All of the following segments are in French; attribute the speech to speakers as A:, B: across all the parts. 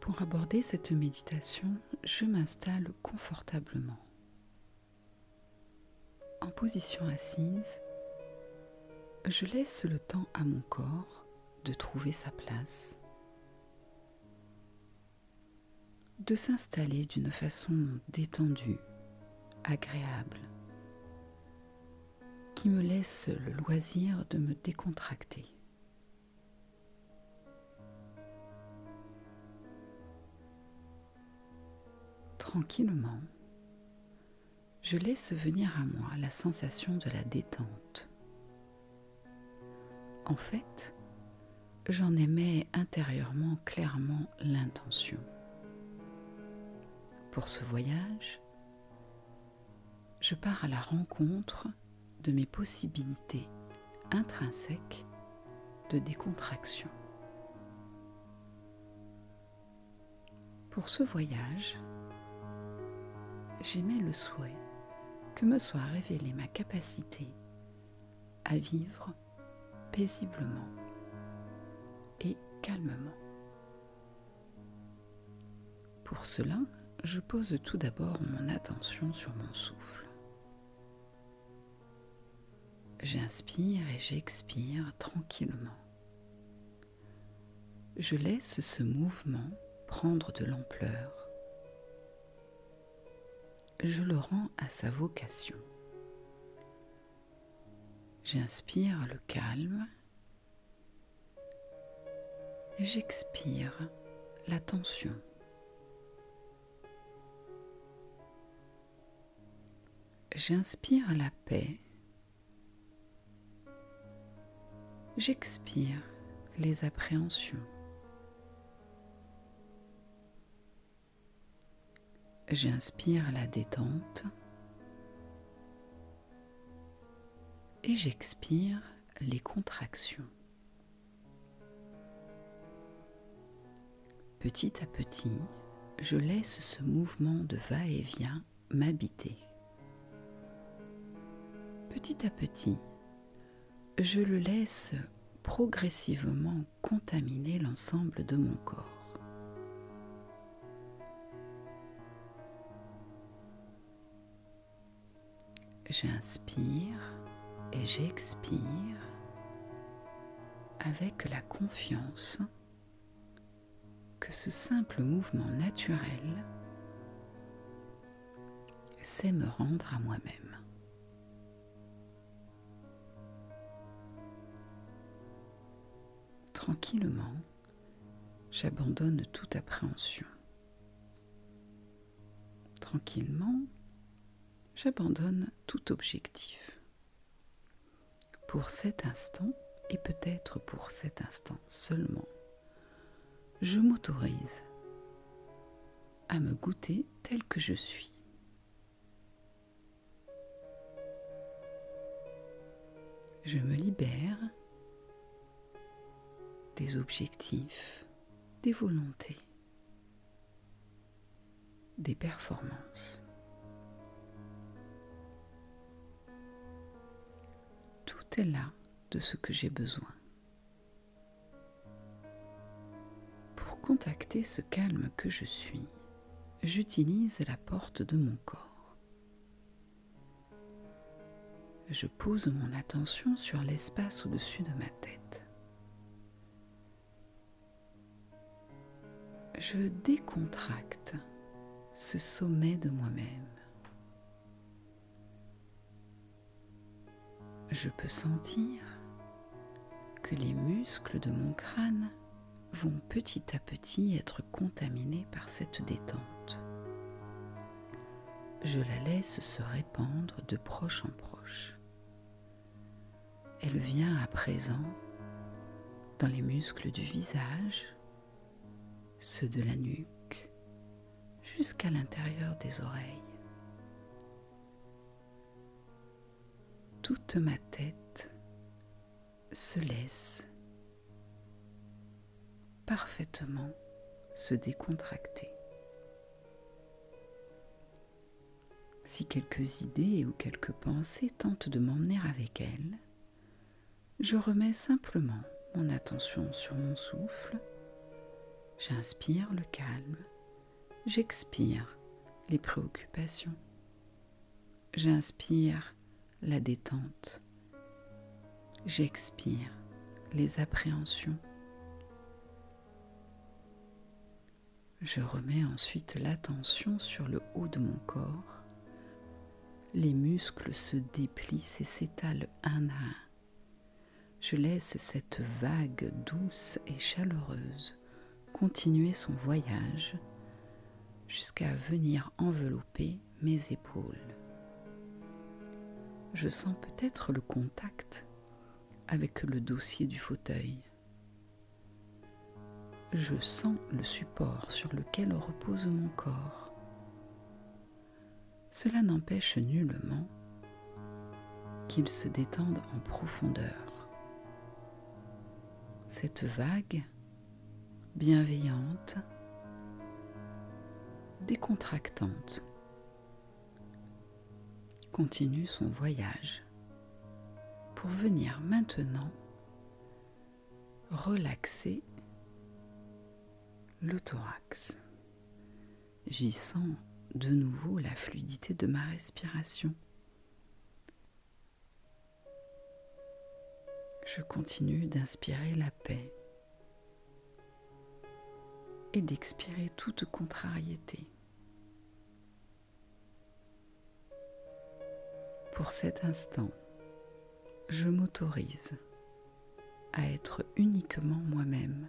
A: Pour aborder cette méditation, je m'installe confortablement. En position assise, je laisse le temps à mon corps de trouver sa place, de s'installer d'une façon détendue, agréable, qui me laisse le loisir de me décontracter. Tranquillement, je laisse venir à moi la sensation de la détente. En fait, j'en émets intérieurement clairement l'intention. Pour ce voyage, je pars à la rencontre de mes possibilités intrinsèques de décontraction. Pour ce voyage, j'émets le souhait que me soit révélée ma capacité à vivre paisiblement et calmement. Pour cela, je pose tout d'abord mon attention sur mon souffle. J'inspire et j'expire tranquillement. Je laisse ce mouvement prendre de l'ampleur. Je le rends à sa vocation. J'inspire le calme et j'expire la tension. J'inspire la paix. J'expire les appréhensions. J'inspire la détente et j'expire les contractions. Petit à petit, je laisse ce mouvement de va-et-vient m'habiter. Petit à petit, je le laisse progressivement contaminer l'ensemble de mon corps. J'inspire et j'expire avec la confiance que ce simple mouvement naturel sait me rendre à moi-même. Tranquillement, j'abandonne toute appréhension. Tranquillement, j'abandonne tout objectif. Pour cet instant, et peut-être pour cet instant seulement, je m'autorise à me goûter tel que je suis. Je me libère des objectifs, des volontés, des performances. Tout est là de ce que j'ai besoin. Pour contacter ce calme que je suis, j'utilise la porte de mon corps. Je pose mon attention sur l'espace au-dessus de ma tête. Je décontracte ce sommet de moi-même. Je peux sentir que les muscles de mon crâne vont petit à petit être contaminés par cette détente. Je la laisse se répandre de proche en proche. Elle vient à présent dans les muscles du visage, ceux de la nuque, jusqu'à l'intérieur des oreilles. Toute ma tête se laisse parfaitement se décontracter. Si quelques idées ou quelques pensées tentent de m'emmener avec elles, je remets simplement mon attention sur mon souffle, J'inspire le calme, j'expire les préoccupations. J'inspire la détente, j'expire les appréhensions. Je remets ensuite l'attention sur le haut de mon corps. Les muscles se déplissent et s'étalent un à un. Je laisse cette vague douce et chaleureuse continuer son voyage jusqu'à venir envelopper mes épaules. Je sens peut-être le contact avec le dossier du fauteuil. Je sens le support sur lequel repose mon corps. Cela n'empêche nullement qu'il se détende en profondeur. Cette vague bienveillante, décontractante, continue son voyage pour venir maintenant relaxer le thorax. J'y sens de nouveau la fluidité de ma respiration. Je continue d'inspirer la paix et d'expirer toute contrariété. Pour cet instant, je m'autorise à être uniquement moi-même.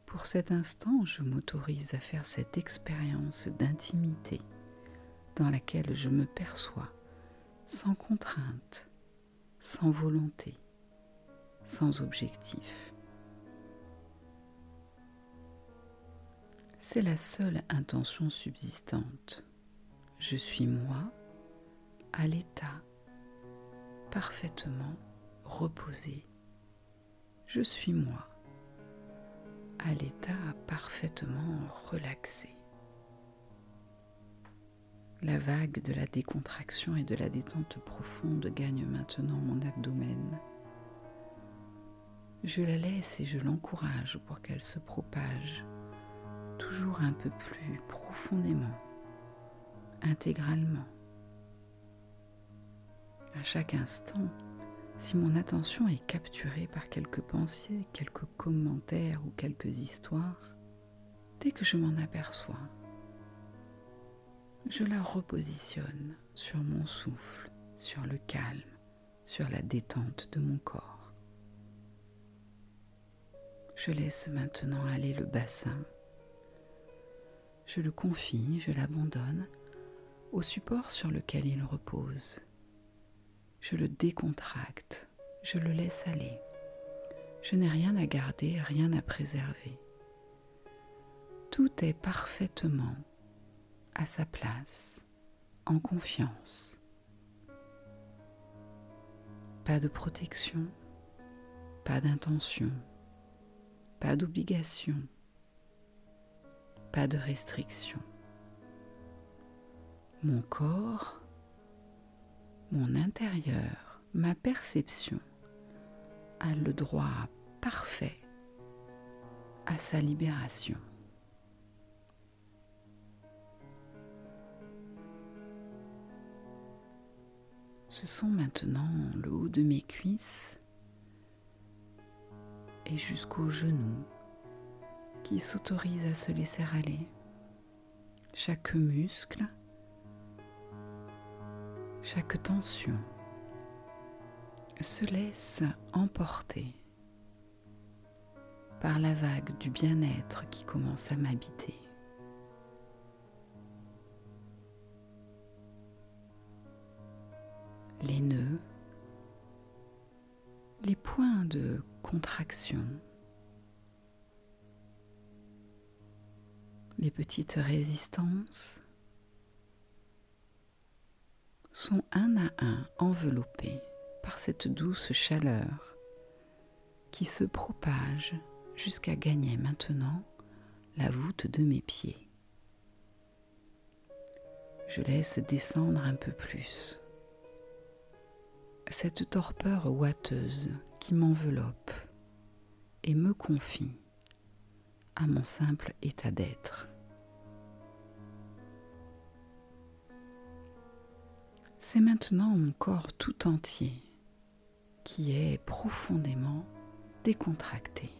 A: Pour cet instant, je m'autorise à faire cette expérience d'intimité dans laquelle je me perçois sans contrainte, sans volonté, sans objectif. C'est la seule intention subsistante. Je suis moi à l'état parfaitement reposé. Je suis moi à l'état parfaitement relaxé. La vague de la décontraction et de la détente profonde gagne maintenant mon abdomen. Je la laisse et je l'encourage pour qu'elle se propage toujours un peu plus profondément, intégralement. À chaque instant, si mon attention est capturée par quelques pensées, quelques commentaires ou quelques histoires, dès que je m'en aperçois, je la repositionne sur mon souffle, sur le calme, sur la détente de mon corps. Je laisse maintenant aller le bassin. Je le confie, je l'abandonne au support sur lequel il repose. Je le décontracte, je le laisse aller. Je n'ai rien à garder, rien à préserver. Tout est parfaitement à sa place, en confiance. Pas de protection, pas d'intention, pas d'obligation, pas de restriction. Mon corps, mon intérieur, ma perception a le droit parfait à sa libération. Ce sont maintenant le haut de mes cuisses et jusqu'aux genoux qui s'autorisent à se laisser aller. Chaque muscle, chaque tension se laisse emporter par la vague du bien-être qui commence à m'habiter. Les nœuds, les points de contraction, les petites résistances sont un à un enveloppés par cette douce chaleur qui se propage jusqu'à gagner maintenant la voûte de mes pieds. Je laisse descendre un peu plus cette torpeur ouateuse qui m'enveloppe et me confie à mon simple état d'être. C'est maintenant mon corps tout entier qui est profondément décontracté.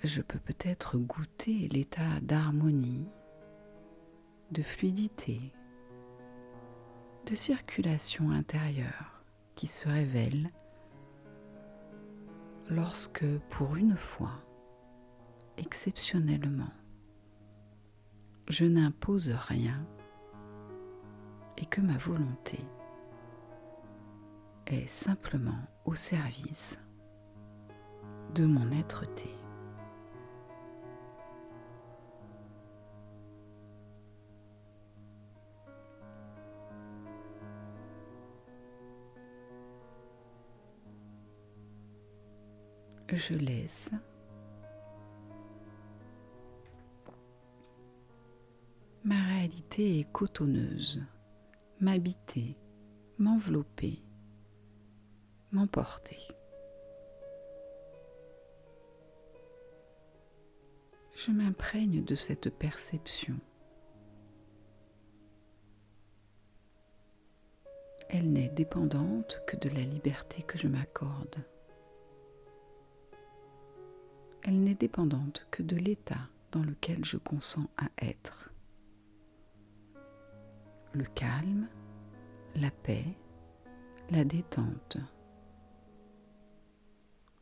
A: Je peux peut-être goûter l'état d'harmonie, de fluidité, de circulation intérieure qui se révèle lorsque, pour une fois, exceptionnellement, je n'impose rien et que ma volonté est simplement au service de mon être-té. Je laisse ma réalité cotonneuse m'habiter, m'envelopper, m'emporter. Je m'imprègne de cette perception. Elle n'est dépendante que de la liberté que je m'accorde. Elle n'est dépendante que de l'état dans lequel je consens à être. Le calme, la paix, la détente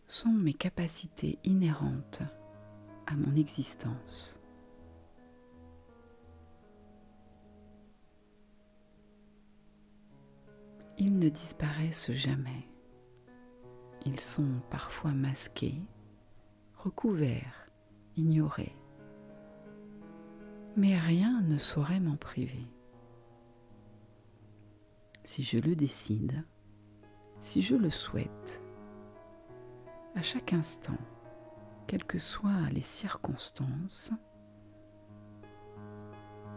A: sont mes capacités inhérentes à mon existence. Ils ne disparaissent jamais. Ils sont parfois masqués, recouverts, ignorés. Mais rien ne saurait m'en priver. Si je le décide, si je le souhaite, à chaque instant, quelles que soient les circonstances,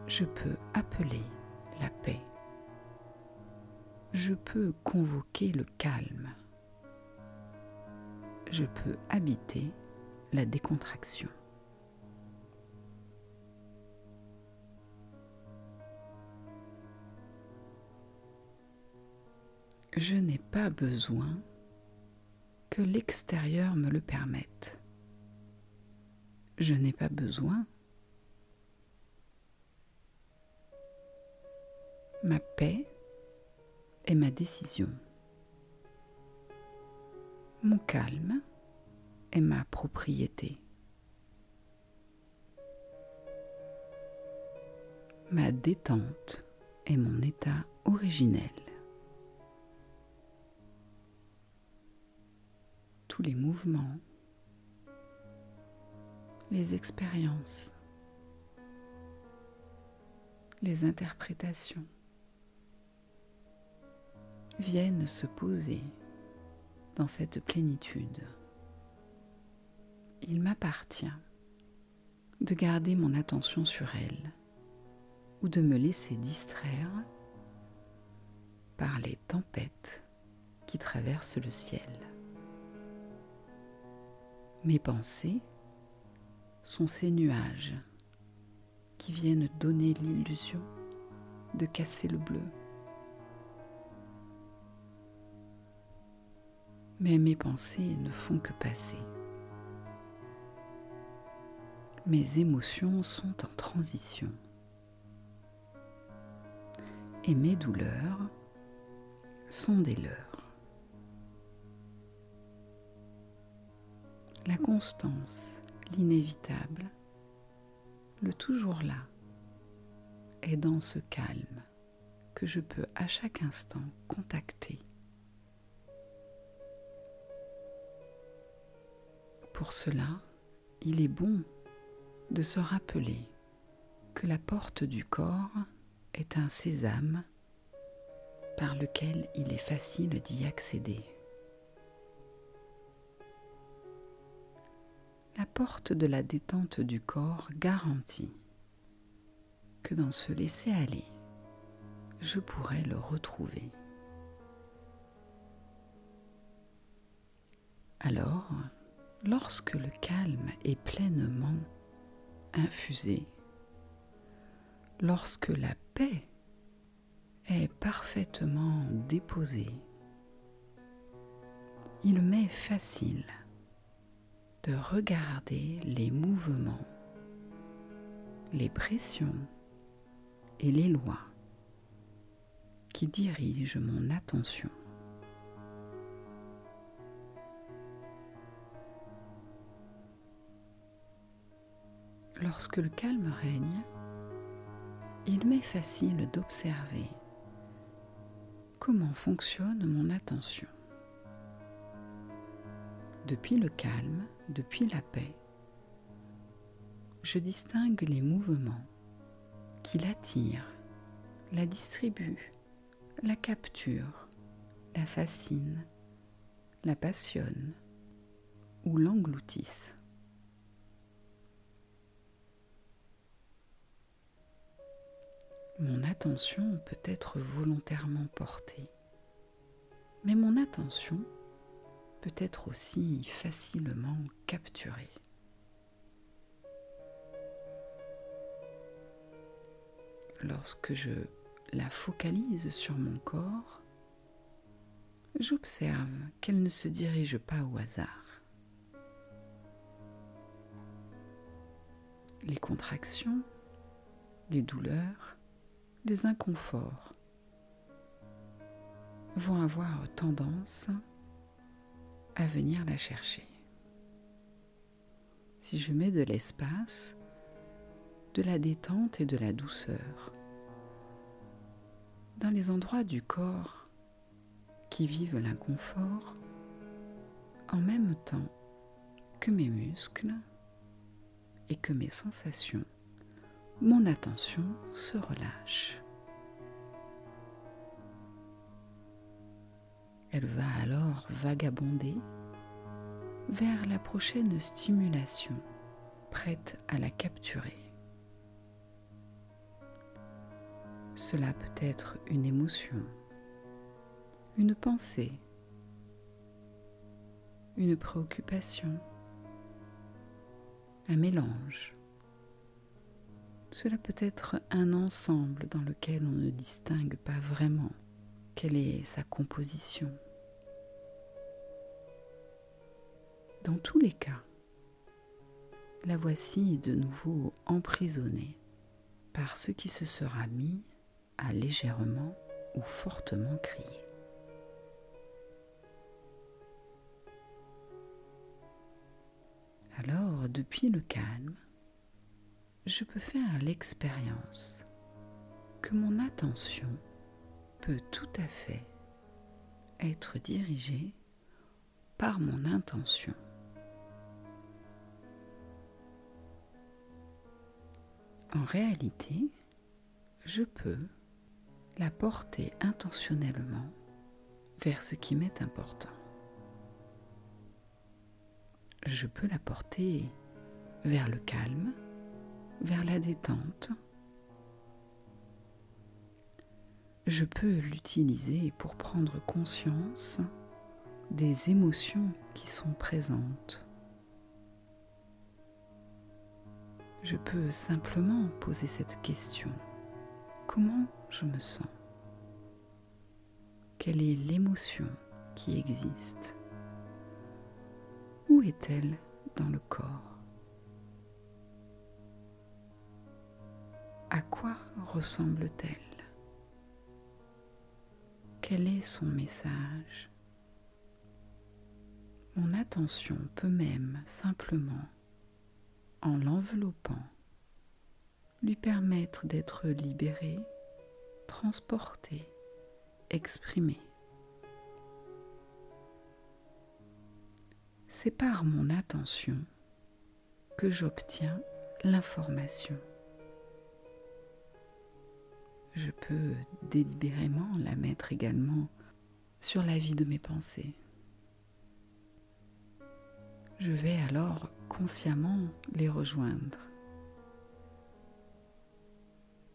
A: je peux appeler la paix. Je peux convoquer le calme. Je peux habiter la décontraction. Je n'ai pas besoin que l'extérieur me le permette. Je n'ai pas besoin. Ma paix est ma décision. Mon calme est ma propriété. Ma détente est mon état originel. Tous les mouvements, les expériences, les interprétations viennent se poser dans cette plénitude. Il m'appartient de garder mon attention sur elles ou de me laisser distraire par les tempêtes qui traversent le ciel. Mes pensées sont ces nuages qui viennent donner l'illusion de casser le bleu. Mais mes pensées ne font que passer. Mes émotions sont en transition. Et mes douleurs sont des leurs. La constance, l'inévitable, le toujours là, est dans ce calme que je peux à chaque instant contacter. Pour cela, il est bon de se rappeler que la porte du corps est un sésame par lequel il est facile d'y accéder. La porte de la détente du corps garantit que dans ce laisser-aller, je pourrai le retrouver. Alors, Lorsque le calme est pleinement infusé, lorsque la paix est parfaitement déposée, il m'est facile de regarder les mouvements, les pressions et les lois qui dirigent mon attention. Lorsque le calme règne, il m'est facile d'observer comment fonctionne mon attention. Depuis le calme, depuis la paix, je distingue les mouvements qui l'attirent, la distribuent, la capturent, la fascinent, la passionnent ou l'engloutissent. Mon attention peut être volontairement portée, mais mon attention peut être aussi facilement capturée. Lorsque je la focalise sur mon corps, j'observe qu'elle ne se dirige pas au hasard. Les contractions, les douleurs, les inconforts vont avoir tendance à venir la chercher. Si je mets de l'espace, de la détente et de la douceur dans les endroits du corps qui vivent l'inconfort, en même temps que mes muscles et que mes sensations, mon attention se relâche. Elle va alors vagabonder vers la prochaine stimulation, prête à la capturer. Cela peut être une émotion, une pensée, une préoccupation, un mélange. Cela peut être un ensemble dans lequel on ne distingue pas vraiment quelle est sa composition. Dans tous les cas, la voici de nouveau emprisonnée par ce qui se sera mis à légèrement ou fortement crier. Alors, depuis le calme, je peux faire l'expérience que mon attention peut tout à fait être dirigée par mon intention. En réalité, je peux la porter intentionnellement vers ce qui m'est important. Je peux la porter vers le calme, vers la détente. Je peux l'utiliser pour prendre conscience des émotions qui sont présentes. Je peux simplement poser cette question. Comment je me sens? Quelle est l'émotion qui existe? Où est-elle dans le corps? À quoi ressemble-t-elle? Quel est son message? Mon attention peut même simplement, en l'enveloppant, lui permettre d'être libérée, transportée, exprimée. C'est par mon attention que j'obtiens l'information. Je peux délibérément la mettre également sur la vie de mes pensées. Je vais alors consciemment les rejoindre.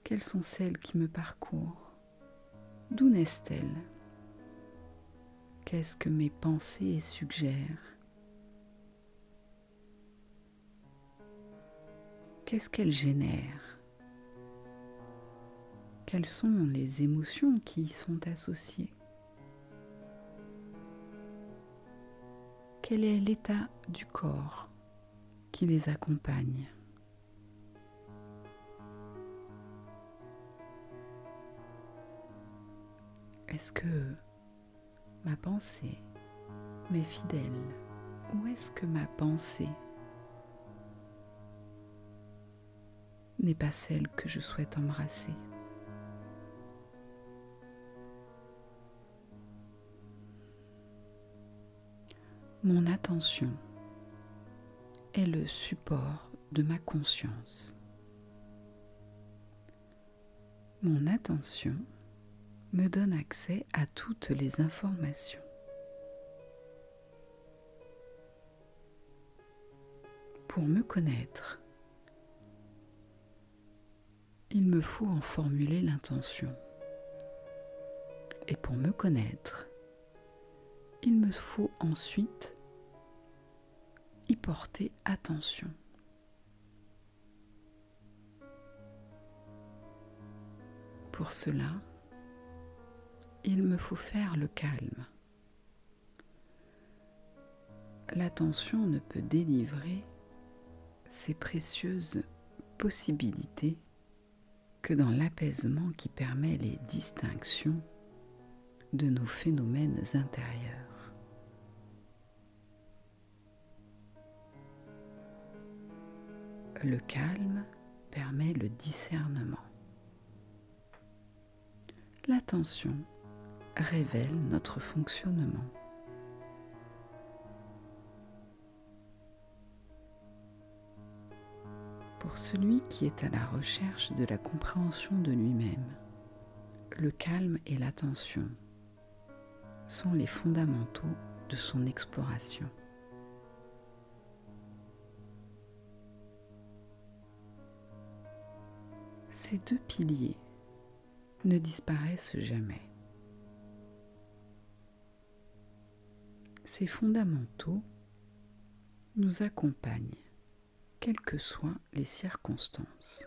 A: Quelles sont celles qui me parcourent? D'où naissent-elles? Qu'est-ce que mes pensées suggèrent? Qu'est-ce qu'elle génère? Quelles sont les émotions qui y sont associées? Quel est l'état du corps qui les accompagne? Est-ce que ma pensée m'est fidèle ou est-ce que ma pensée n'est pas celle que je souhaite embrasser? Mon attention est le support de ma conscience. Mon attention me donne accès à toutes les informations. Pour me connaître, il me faut en formuler l'intention. Et pour me connaître, il me faut ensuite y porter attention. Pour cela, il me faut faire le calme. L'attention ne peut délivrer ces précieuses possibilités que dans l'apaisement qui permet les distinctions de nos phénomènes intérieurs. Le calme permet le discernement. L'attention révèle notre fonctionnement. Pour celui qui est à la recherche de la compréhension de lui-même, le calme et l'attention sont les fondamentaux de son exploration. Ces deux piliers ne disparaissent jamais. Ces fondamentaux nous accompagnent, quelles que soient les circonstances.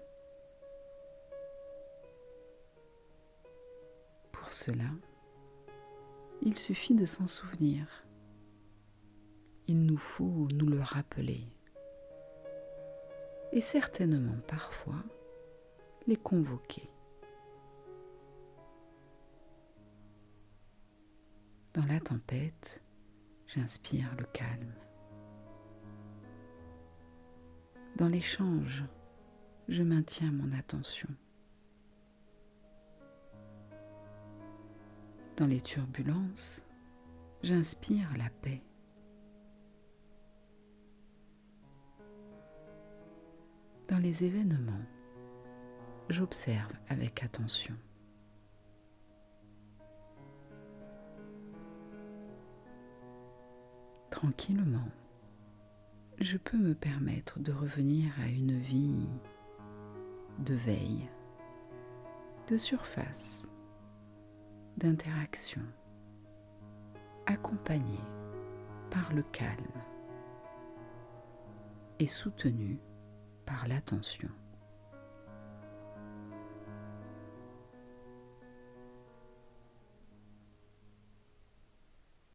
A: Pour cela, il suffit de s'en souvenir. Il nous faut nous le rappeler. Et certainement parfois les convoquer. Dans la tempête, j'inspire le calme. Dans l'échange, je maintiens mon attention. Dans les turbulences, j'inspire la paix. Dans les événements, j'observe avec attention. Tranquillement, je peux me permettre de revenir à une vie de veille, de surface, d'interaction, accompagnée par le calme et soutenue par l'attention.